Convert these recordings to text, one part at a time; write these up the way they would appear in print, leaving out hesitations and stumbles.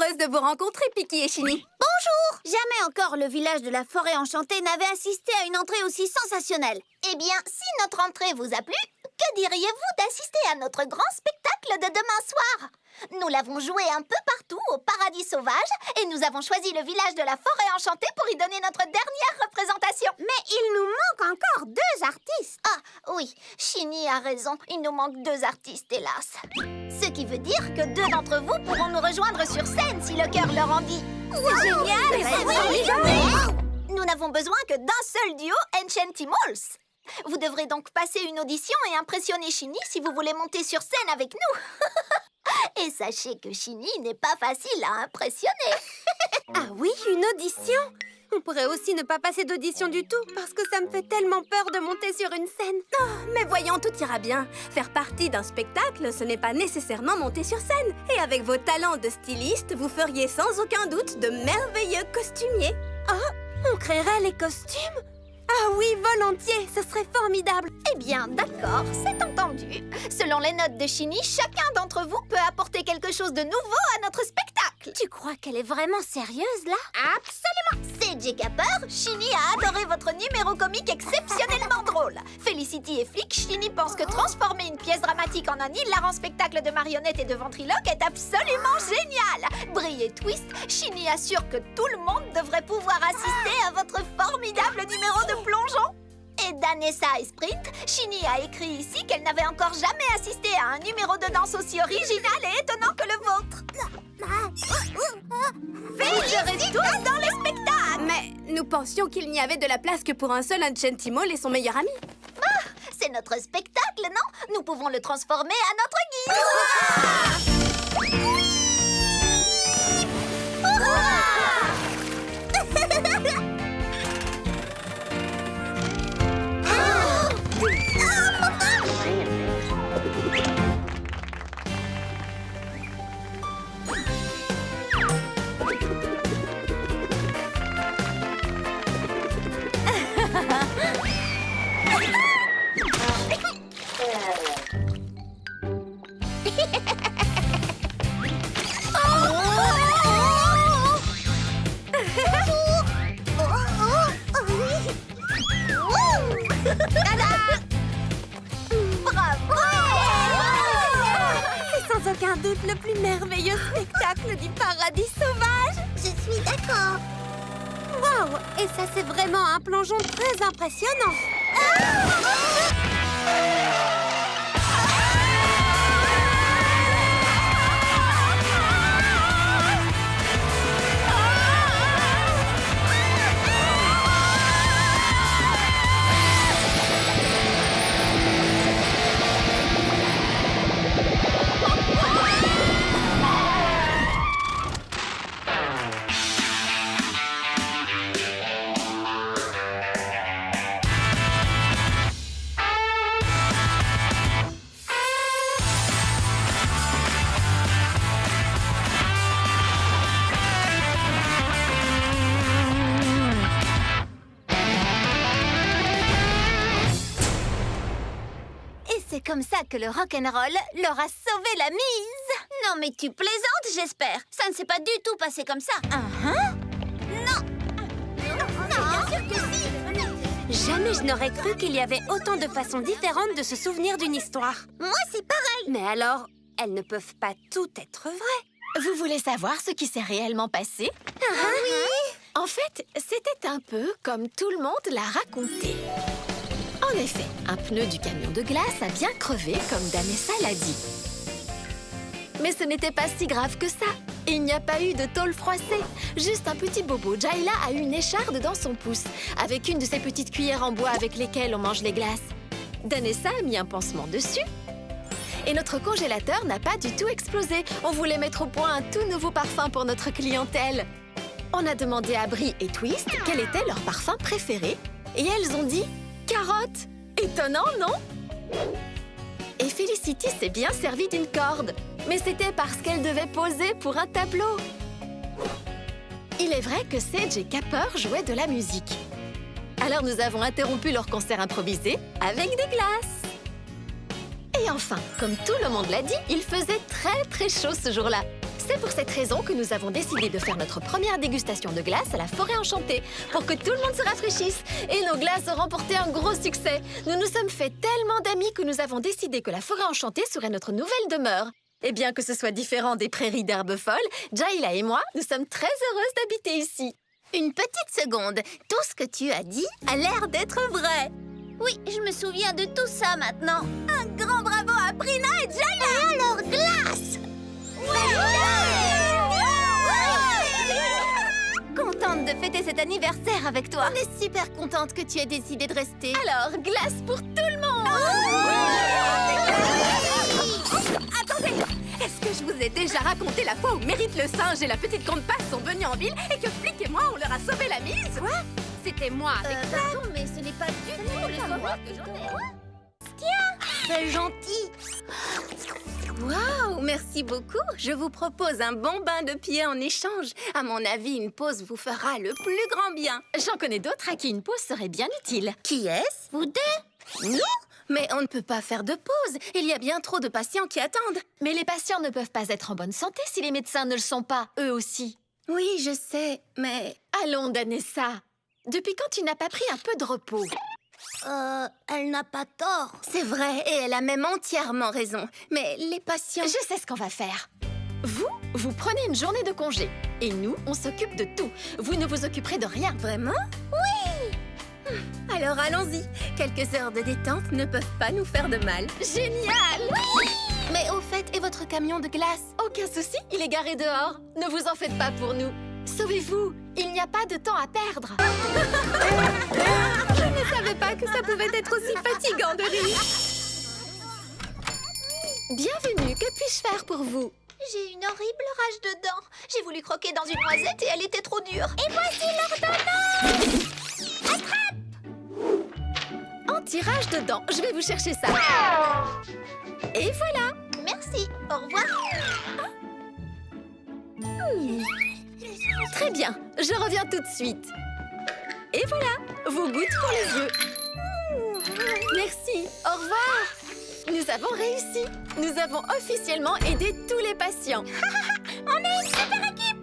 heureuse de vous rencontrer, Pikky et Shinny. Bonjour! Jamais encore le village de la forêt enchantée n'avait assisté à une entrée aussi sensationnelle. Eh bien, si notre entrée vous a plu, que diriez-vous d'assister à notre grand spectacle de demain soir? Nous l'avons joué un peu partout au Paradis Sauvage et nous avons choisi le village de la forêt enchantée pour y donner notre dernière représentation. Mais il nous manque encore 2 artistes. Ah oui, Shinny a raison, il nous manque 2 artistes, hélas. Ce qui veut dire que 2 d'entre vous pourront nous rejoindre sur scène si le cœur leur en dit. C'est génial! Nous n'avons besoin que d'un seul duo, Enchantimals. Vous devrez donc passer une audition et impressionner Shinny si vous voulez monter sur scène avec nous. Et sachez que Shinny n'est pas facile à impressionner. Ah oui, une audition? On pourrait aussi ne pas passer d'audition du tout, parce que ça me fait tellement peur de monter sur une scène. Oh, mais voyons, tout ira bien. Faire partie d'un spectacle, ce n'est pas nécessairement monter sur scène. Et avec vos talents de styliste, vous feriez sans aucun doute de merveilleux costumiers. Oh, on créerait les costumes? Ah oui, volontiers, ce serait formidable. Eh bien, d'accord, c'est entendu. Selon les notes de Shinny, chacun d'entre vous peut apporter quelque chose de nouveau à notre spectacle. Tu crois qu'elle est vraiment sérieuse, là? Absolument. C'est J. Capper, Shinny a adoré votre numéro comique exceptionnellement drôle. Felicity et Flick, Shinny pense que transformer une pièce dramatique en un hilarant spectacle de marionnettes et de ventriloques est absolument génial. Brie et Twist, Shinny assure que tout le monde devrait pouvoir assister à votre formidable numéro de plongeon. Et Danessa et Sprint, Shinny a écrit ici qu'elle n'avait encore jamais assisté à un numéro de danse aussi original et étonnant que le vôtre. Faites tous dans le spectacle! Mais nous pensions qu'il n'y avait de la place que pour un seul Enchantimal et son meilleur ami. Ah, c'est notre spectacle, non? Nous pouvons le transformer à notre guise. C'est sans aucun doute le plus merveilleux spectacle du Paradis Sauvage. Je suis d'accord. Waouh! Et ça, c'est vraiment un plongeon très impressionnant. C'est comme ça que le rock'n'roll leur a sauvé la mise. Non, mais tu plaisantes, j'espère. Ça ne s'est pas du tout passé comme ça. Non. Bien sûr que si. Jamais je n'aurais cru qu'il y avait autant de façons différentes de se souvenir d'une histoire. Moi, c'est pareil. Mais alors, elles ne peuvent pas toutes être vraies. Vous voulez savoir ce qui s'est réellement passé? Oui. En fait, c'était un peu comme tout le monde l'a raconté. En effet, un pneu du camion de glace a bien crevé, comme Danessa l'a dit. Mais ce n'était pas si grave que ça. Il n'y a pas eu de tôle froissée. Juste un petit bobo. Jayla a eu une écharde dans son pouce, avec une de ces petites cuillères en bois avec lesquelles on mange les glaces. Danessa a mis un pansement dessus. Et notre congélateur n'a pas du tout explosé. On voulait mettre au point un tout nouveau parfum pour notre clientèle. On a demandé à Brie et Twist quel était leur parfum préféré. Et elles ont dit carotte. Étonnant, non? Et Felicity s'est bien servie d'une corde. Mais c'était parce qu'elle devait poser pour un tableau. Il est vrai que Sage et Capper jouaient de la musique. Alors nous avons interrompu leur concert improvisé avec des glaces. Et enfin, comme tout le monde l'a dit, il faisait très chaud ce jour-là. C'est pour cette raison que nous avons décidé de faire notre première dégustation de glace à la Forêt Enchantée, pour que tout le monde se rafraîchisse. Et nos glaces ont remporté un gros succès. Nous nous sommes fait tellement d'amis que nous avons décidé que la Forêt Enchantée serait notre nouvelle demeure. Et bien que ce soit différent des prairies d'herbes folles, Jaila et moi, nous sommes très heureuses d'habiter ici. Une petite seconde. Tout ce que tu as dit a l'air d'être vrai. Oui, je me souviens de tout ça maintenant. Un grand bravo à Brina et Jaila. Et alors, glace! Contente de fêter cet anniversaire avec toi. On est super contente que tu aies décidé de rester. Alors, glace pour tout le monde! Attendez! Est-ce que je vous ai déjà raconté la fois où Mérite le singe et la petite Grande-Passe sont venus en ville et que Flic et moi, on leur a sauvé la mise? Quoi? C'était moi avec ça. Pardon, mais ce n'est pas du tout le souvenir que j'en ai. C'est gentil. Waouh, merci beaucoup. Je vous propose un bon bain de pied en échange. À mon avis, une pause vous fera le plus grand bien. J'en connais d'autres à qui une pause serait bien utile. Qui est-ce? Vous deux? Nous? Mais on ne peut pas faire de pause. Il y a bien trop de patients qui attendent. Mais les patients ne peuvent pas être en bonne santé si les médecins ne le sont pas, eux aussi. Oui, je sais, mais... Allons, Danessa. Depuis quand tu n'as pas pris un peu de repos? Elle n'a pas tort. C'est vrai, et elle a même entièrement raison. Mais les patients... Je sais ce qu'on va faire. Vous prenez une journée de congé. Et nous, on s'occupe de tout. Vous ne vous occuperez de rien. Vraiment? Oui! Alors allons-y. Quelques heures de détente ne peuvent pas nous faire de mal. Génial! Oui! Mais au fait, et votre camion de glace? Aucun souci, il est garé dehors. Ne vous en faites pas pour nous. Sauvez-vous, il n'y a pas de temps à perdre. Je ne savais pas que ça pouvait être aussi fatigant de rire. Bienvenue, que puis-je faire pour vous? J'ai une horrible rage de dents. J'ai voulu croquer dans une noisette et elle était trop dure. Et voici l'ordonnance! Anti-rage de dents, je vais vous chercher ça. Et voilà. Merci, au revoir. Très bien, je reviens tout de suite. Et voilà, vos gouttes pour les yeux. Merci, au revoir. Nous avons réussi. Nous avons officiellement aidé tous les patients. On est une super équipe!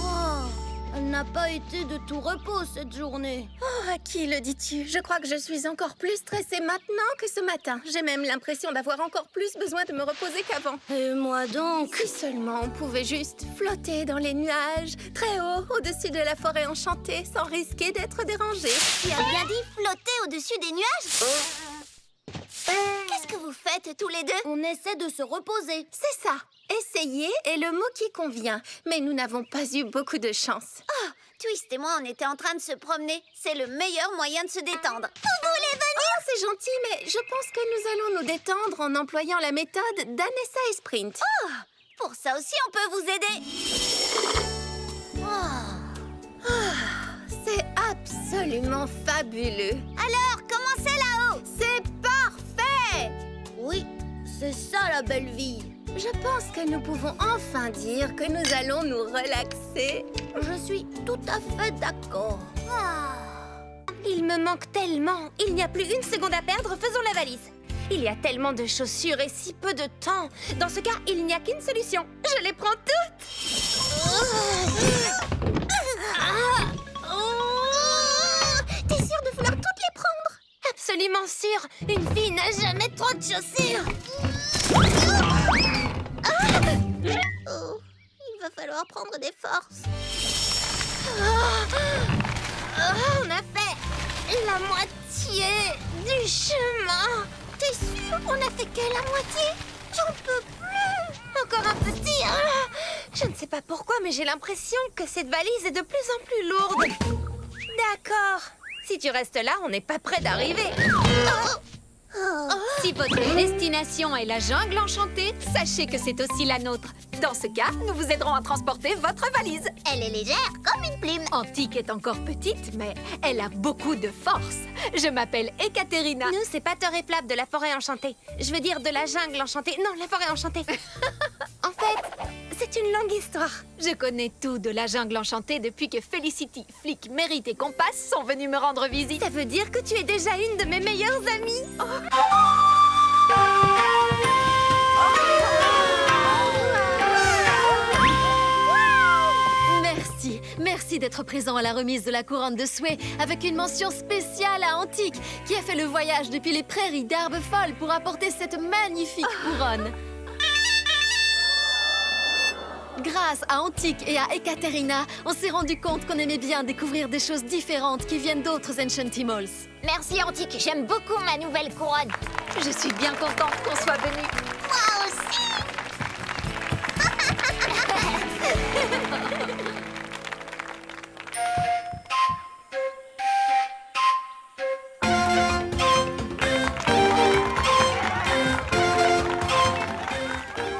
Oh, elle n'a pas été de tout repos cette journée. Oh, à qui le dis-tu? Je crois que je suis encore plus stressée maintenant que ce matin. J'ai même l'impression d'avoir encore plus besoin de me reposer qu'avant. Et moi donc? Si seulement on pouvait juste flotter dans les nuages, très haut, au-dessus de la forêt enchantée, sans risquer d'être dérangé. Tu as bien dit flotter au-dessus des nuages? Qu'est-ce que vous faites tous les deux? On essaie de se reposer. C'est ça. Essayer est le mot qui convient. Mais nous n'avons pas eu beaucoup de chance. Oh, Twist et moi, on était en train de se promener. C'est le meilleur moyen de se détendre. Vous voulez venir? Oh, c'est gentil, mais je pense que nous allons nous détendre en employant la méthode d'Anessa et Sprint. Oh, pour ça aussi, on peut vous aider. C'est absolument fabuleux. Alors, commencez là-haut. C'est parfait! Oui, c'est ça la belle vie. Je pense que nous pouvons enfin dire que nous allons nous relaxer. Je suis tout à fait d'accord. Il me manque tellement. Il n'y a plus une seconde à perdre, faisons la valise. Il y a tellement de chaussures et si peu de temps. Dans ce cas, il n'y a qu'une solution. Je les prends toutes. T'es sûre de vouloir toutes les prendre? Absolument sûre. Une fille n'a jamais trop de chaussures. Oh, il va falloir prendre des forces. On a fait la moitié du chemin. T'es sûre? On a fait que la moitié. J'en peux plus. Encore un petit. Je ne sais pas pourquoi, mais j'ai l'impression que cette valise est de plus en plus lourde. D'accord. Si tu restes là, on n'est pas près d'arriver. Si votre destination est la jungle enchantée, sachez que c'est aussi la nôtre. Dans ce cas, nous vous aiderons à transporter votre valise. Elle est légère comme une plume. Antique est encore petite, mais elle a beaucoup de force. Je m'appelle Ekaterina. Nous, c'est Pater et Flap de la forêt enchantée. Je veux dire de la jungle enchantée. Non, la forêt enchantée. En fait, c'est une longue histoire. Je connais tout de la jungle enchantée depuis que Felicity, Flic, Mérite et Compass sont venus me rendre visite. Ça veut dire que tu es déjà une de mes meilleures amies. Merci d'être présent à la remise de la couronne de souhait avec une mention spéciale à Antique qui a fait le voyage depuis les prairies d'Herbe Folle pour apporter cette magnifique couronne. Grâce à Antique et à Ekaterina, on s'est rendu compte qu'on aimait bien découvrir des choses différentes qui viennent d'autres Enchantimals. Merci, Antique. J'aime beaucoup ma nouvelle couronne. Je suis bien contente qu'on soit venus. Moi aussi.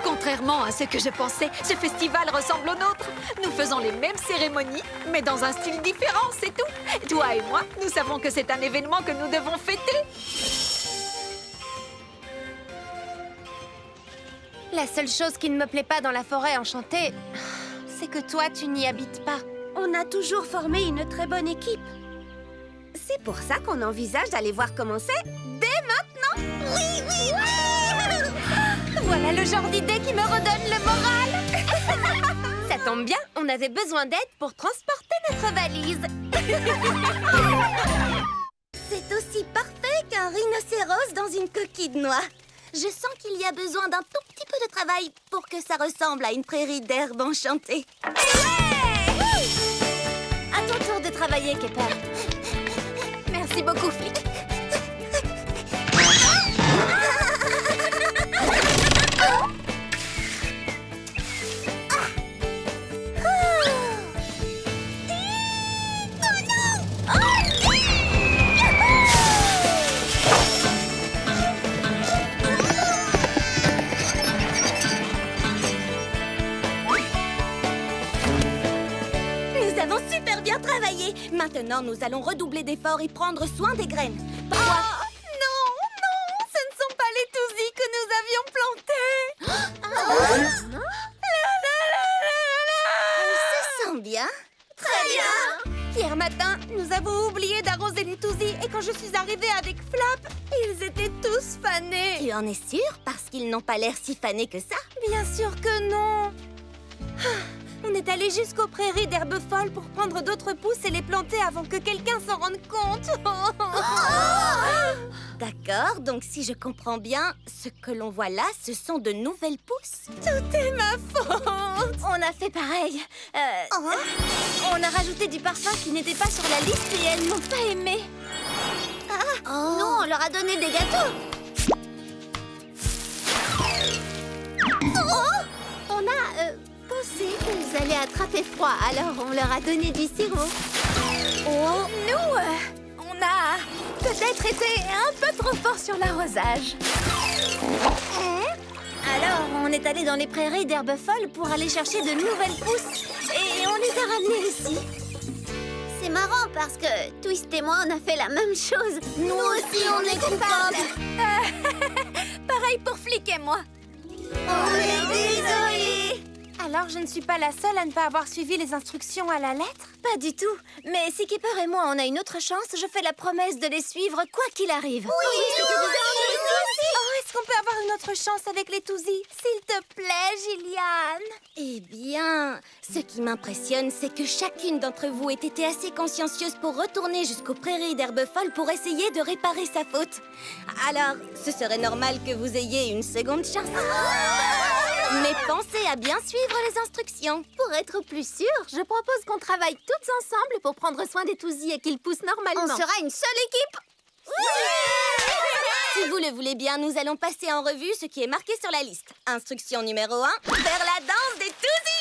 Contrairement à ce que je pensais, ce festival ressemble au nôtre. Nous faisons les mêmes cérémonies, mais dans un style différent, c'est tout. Toi et moi, nous savons que c'est un événement que nous devons fêter. La seule chose qui ne me plaît pas dans la forêt enchantée, c'est que toi, tu n'y habites pas. On a toujours formé une très bonne équipe. C'est pour ça qu'on envisage d'aller voir comment c'est dès maintenant. Oui, oui, oui. Voilà le genre d'idée qui me redonne le moral. Ça tombe bien, on avait besoin d'aide pour transporter notre valise. C'est aussi parfait qu'un rhinocéros dans une coquille de noix. Je sens qu'il y a besoin d'un tout petit peu de travail pour que ça ressemble à une prairie d'herbe enchantée. À ton tour de travailler, Kepper. Merci beaucoup, Flic. Nous avons super bien travaillé. Maintenant, nous allons redoubler d'efforts et prendre soin des graines. Non, non, ce ne sont pas les tousies que nous avions plantés. Ça sent bien. Très bien. Hier matin, nous avons oublié d'arroser les tousies et quand je suis arrivée avec Flap, ils étaient tous fanés. Tu en es sûre? Parce qu'ils n'ont pas l'air si fanés que ça. Bien sûr que non. On est allé jusqu'aux prairies d'herbe folle pour prendre d'autres pousses et les planter avant que quelqu'un s'en rende compte. D'accord, donc si je comprends bien, ce que l'on voit là, ce sont de nouvelles pousses. Tout est ma faute. On a fait pareil. On a rajouté du parfum qui n'était pas sur la liste et elles n'ont pas aimé. Nous, on leur a donné des gâteaux. On a pensé qu'ils allaient attraper froid, alors on leur a donné du sirop. Nous, on a peut-être été un peu trop fort sur l'arrosage. Alors, on est allé dans les prairies d'herbe folle pour aller chercher de nouvelles pousses. Et on les a ramenés ici. C'est marrant parce que Twist et moi, on a fait la même chose. Nous aussi, on est coupables. Pareil pour Flic et moi. On est désolés. Alors, je ne suis pas la seule à ne pas avoir suivi les instructions à la lettre? Pas du tout. Mais si Kipper et moi, on a une autre chance, je fais la promesse de les suivre quoi qu'il arrive. Oui, Oh, est-ce qu'on peut avoir une autre chance avec les tousies? S'il te plaît, Gilliane. Eh bien, ce qui m'impressionne, c'est que chacune d'entre vous ait été assez consciencieuse pour retourner jusqu'aux prairies d'herbe folle pour essayer de réparer sa faute. Alors, ce serait normal que vous ayez une seconde chance. Mais pensez à bien suivre les instructions. Pour être plus sûre, je propose qu'on travaille toutes ensemble pour prendre soin des tousies et qu'ils poussent normalement. On sera une seule équipe. Si vous le voulez bien, nous allons passer en revue ce qui est marqué sur la liste. Instruction numéro 1, faire la danse des tousies.